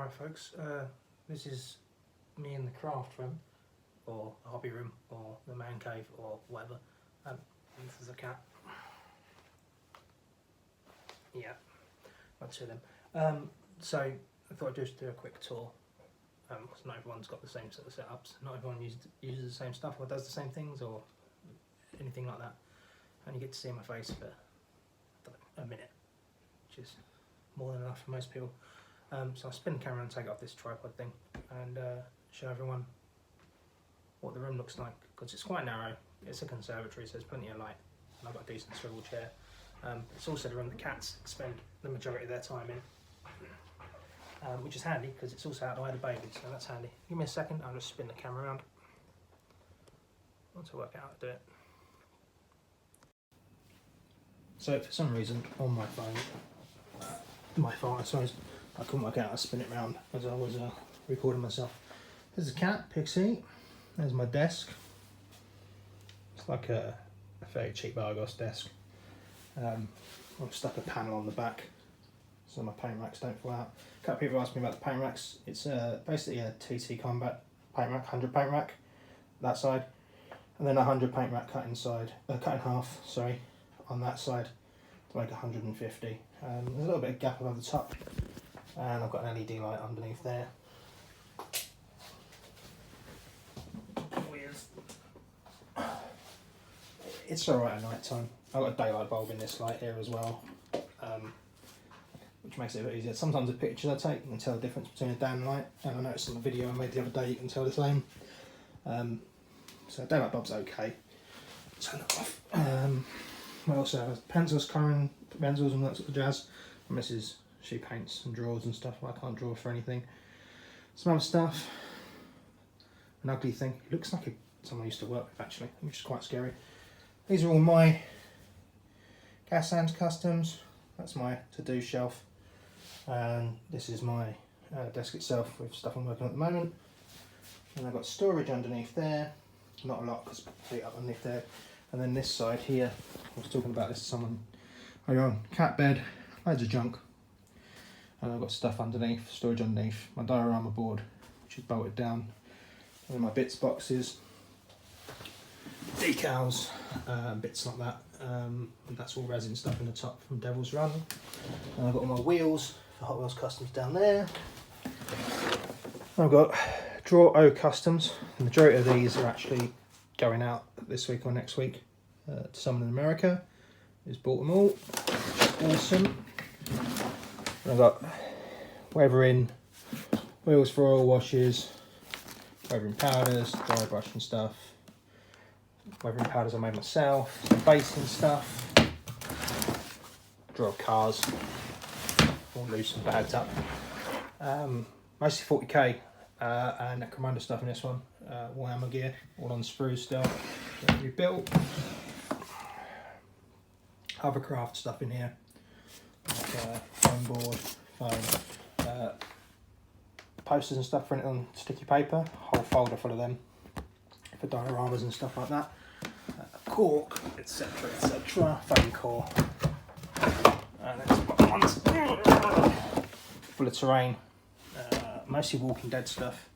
Alright folks, this is me in the craft room, or the hobby room, or the man cave, or whatever. This is a cat. Yeah, I'd see them. So I thought I'd just do a quick tour, because not everyone's got the same sort of setups, not everyone uses the same stuff or does the same things or anything like that. And you get to see my face for a minute, which is more than enough for most people. So I'll spin the camera and take it off this tripod thing and show everyone what the room looks like, because it's quite narrow. It's a conservatory, so there's plenty of light, and I've got a decent swivel chair. It's also the room the cats spend the majority of their time in, which is handy because it's also out the way of the baby, so that's handy. Give me a second, I'll just spin the camera around once I work out how to do it. So for some reason on my phone, I suppose, I couldn't work out how to spin it round as I was recording myself. There's a cat, Pixie. There's my desk. It's like a very cheap Argos desk. I've stuck a panel on the back so my paint racks don't fall out. A couple of people asked me about the paint racks. It's basically a TT Combat paint rack, 100 paint rack, that side, and then a 100 paint rack cut in half, sorry, on that side to make 150. There's a little bit of gap above the top, and I've got an LED light underneath there. It's alright at night time. I've got a daylight bulb in this light here as well, which makes it a bit easier. Sometimes the pictures I take, you can tell the difference between a day and night, and I noticed in the video I made the other day you can tell the same. So daylight bulb's okay. Turn it off. I also have pencils, colouring pencils and that sort of jazz. My missus, she paints and draws and stuff. I can't draw for anything. Some other stuff. An ugly thing. It looks like someone I used to work with actually, which is quite scary. These are all my gas and customs. That's my to-do shelf. And this is my desk itself with stuff I'm working on at the moment. And I've got storage underneath there. Not a lot because I put it up underneath there. And then this side here, I was talking about this to someone earlier on. Cat bed, loads of junk. And I've got stuff underneath, storage underneath. My diorama board, which is bolted down. And then my bits boxes. Decals, bits like that. And that's all resin stuff in the top from Devil's Run. And I've got all my wheels for Hot Wheels Customs down there. I've got Draw O Customs. The majority of these are actually going out this week or next week to someone in America who's bought them all. Awesome. And I've got weathering, wheels for oil washes, weathering powders, dry brush and stuff. Weathering powders I made myself, some basing stuff, draw cars, all loose and bagged up. Mostly 40k and Commander stuff in this one, Warhammer gear, all on sprues still, rebuilt. Other craft stuff in here, like foam board, foam, posters and stuff printed on sticky paper, whole folder full of them for dioramas and stuff like that. Cork, etc, etc, foam core, and then some other ones full of terrain, mostly Walking Dead stuff.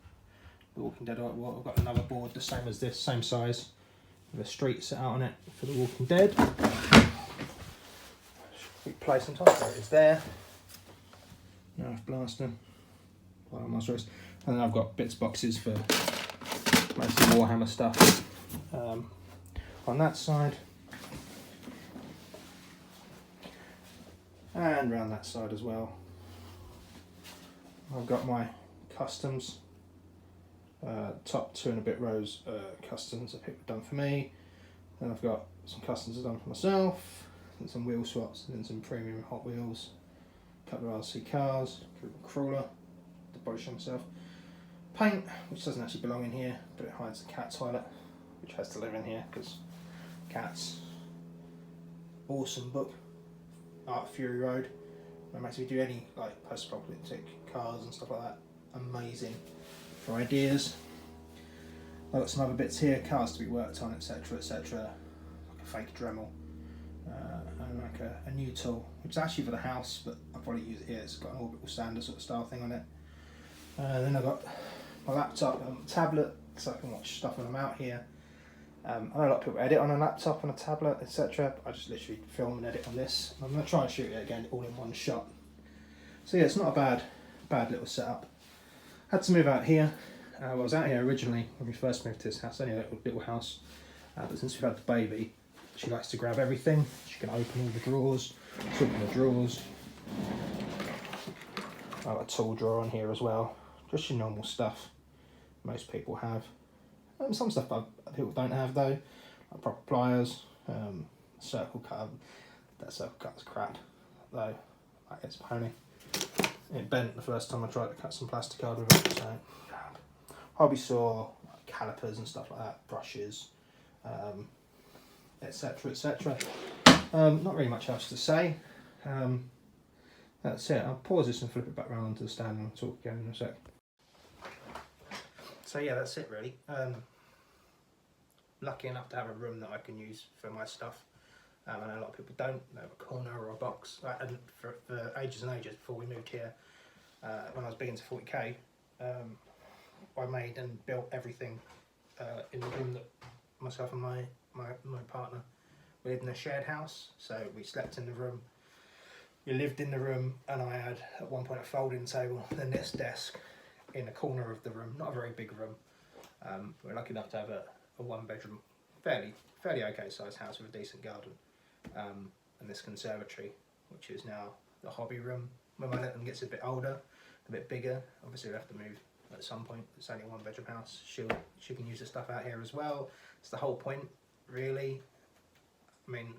The Walking Dead, I've got another board the same as this, same size, with a street set out on it for The Walking Dead. Quick place on top, there it is there. Nerf blaster, and then I've got bits boxes for mostly Warhammer stuff. On that side, and round that side as well. I've got my customs, top 2 and a bit rows customs that people have done for me. Then I've got some customs I've done for myself, and some wheel swaps, and then some premium Hot Wheels, a couple of RC cars, a crawler to polish on myself. Paint, which doesn't actually belong in here, but it hides the cat toilet, which has to live in here because cats. Awesome book, Art Fury Road. It makes me do any like post-apocalyptic cars and stuff like that. Amazing for ideas. I've got some other bits here, cars to be worked on, etc, etc. Like a fake Dremel, and like a new tool, which is actually for the house, but I'll probably use it here. It's got an orbital sander sort of style thing on it. Then I've got my laptop and tablet, so I can watch stuff when I'm out here. I know a lot of people edit on a laptop and a tablet, etc. I just literally film and edit on this. I'm going to try and shoot it again all in one shot. So yeah, it's not a bad little setup. Had to move out here. I was out here originally when we first moved to this house, only a little house. But since we've had the baby, she likes to grab everything. She can open all the drawers, open the drawers. I've got a tool drawer on here as well. Just your normal stuff most people have. Some stuff people don't have though, like proper pliers, circle cutter. That circle cutter's crap though, like it's a pony. It bent the first time I tried to cut some plastic card with it, so hobby saw, like calipers and stuff like that, brushes, etc, etc. Not really much else to say. That's it. I'll pause this and flip it back around onto the stand and I'll talk again in a sec. So yeah, that's it really. Lucky enough to have a room that I can use for my stuff. I know a lot of people don't. They have a corner or a box. And for ages and ages before we moved here, when I was big into 40k, I made and built everything in the room that myself and my partner, we lived in a shared house, so we slept in the room. We lived in the room, and I had at one point a folding table, then this desk in a corner of the room, not a very big room. We're lucky enough to have a one bedroom, fairly okay sized house with a decent garden, and this conservatory, which is now the hobby room. When my little one gets a bit older, a bit bigger, obviously we'll have to move at some point. It's only a one bedroom house. She can use the stuff out here as well. It's the whole point, really. I mean,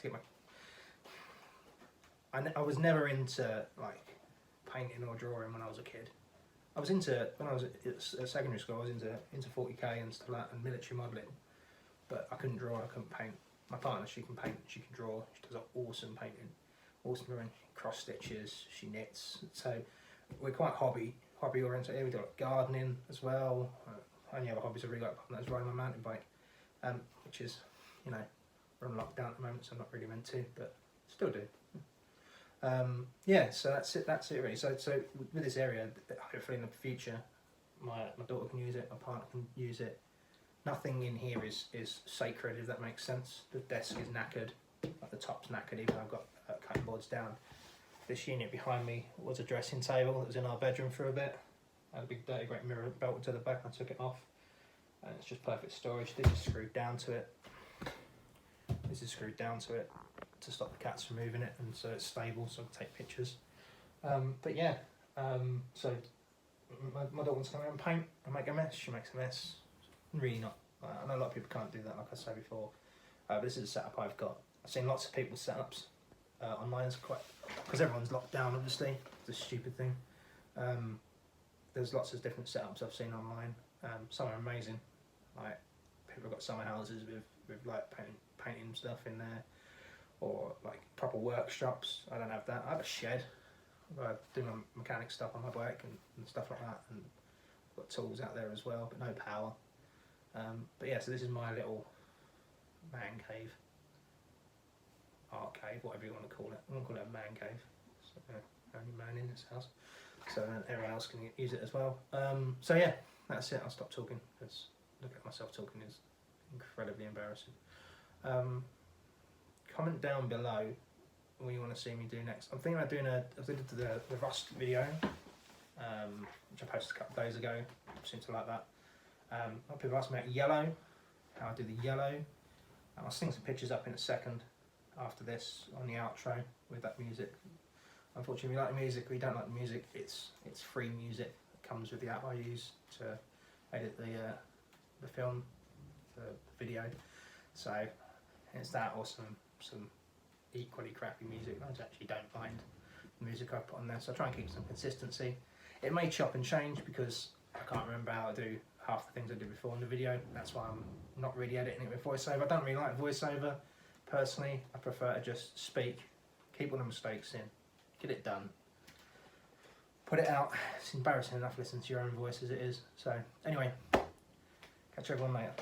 to get I was never into like painting or drawing when I was a kid. I was into, when I was at secondary school, I was into 40k and stuff like that, and military modelling, but I couldn't draw, I couldn't paint. My partner, she can paint, she can draw, she does awesome painting, awesome drawing, cross stitches, she knits. So we're quite hobby oriented. Yeah, we do like gardening as well. Only other hobbies I really like apart from that is riding my mountain bike, which is, you know, we're on lockdown at the moment, so I'm not really meant to, but still do. Yeah, so that's it really. So with this area, hopefully in the future, my daughter can use it, my partner can use it. Nothing in here is sacred, if that makes sense. The desk is knackered, like the top's knackered, even though I've got cutting boards down. This unit behind me was a dressing table that was in our bedroom for a bit. I had a big dirty great mirror bolted to the back, and I took it off. And it's just perfect storage. This is screwed down to it. This is screwed down to it to stop the cats from moving it, and so it's stable, so I can take pictures. But yeah, so my daughter wants to come around and paint and make a mess. She makes a mess. Really not. I know a lot of people can't do that, like I said before. But this is a setup I've got. I've seen lots of people's setups online. It's quite, because everyone's locked down, obviously. It's a stupid thing. There's lots of different setups I've seen online. Some are amazing. Like people have got summer houses with like painting stuff in there, or like proper workshops. I don't have that. I have a shed. I do my mechanic stuff on my bike and stuff like that, and I've got tools out there as well, but no power. But yeah, so this is my little man cave, art cave, whatever you want to call it. I'm going to call it a man cave. So, only man in this house, so everyone else can use it as well. So yeah, that's it. I'll stop talking, because looking at myself talking is incredibly embarrassing. Comment down below what you want to see me do next. I'm thinking about doing I did the Rust video, which I posted a couple of days ago. I seem to like that. A lot of people ask me about yellow, how I do the yellow. I'll sling some pictures up in a second after this on the outro with that music. Unfortunately, we like the music, we don't like the music. It's free music that comes with the app I use to edit the film, the video. So it's that or some equally crappy music. I actually don't mind the music I put on there, so I try and keep some consistency. It may chop and change because I can't remember how to do half the things I did before in the video. That's why I'm not really editing it with voiceover. I don't really like voiceover personally. I prefer to just speak, keep all the mistakes in, get it done, put it out. It's embarrassing enough listening to your own voice as it is. So anyway, catch everyone later.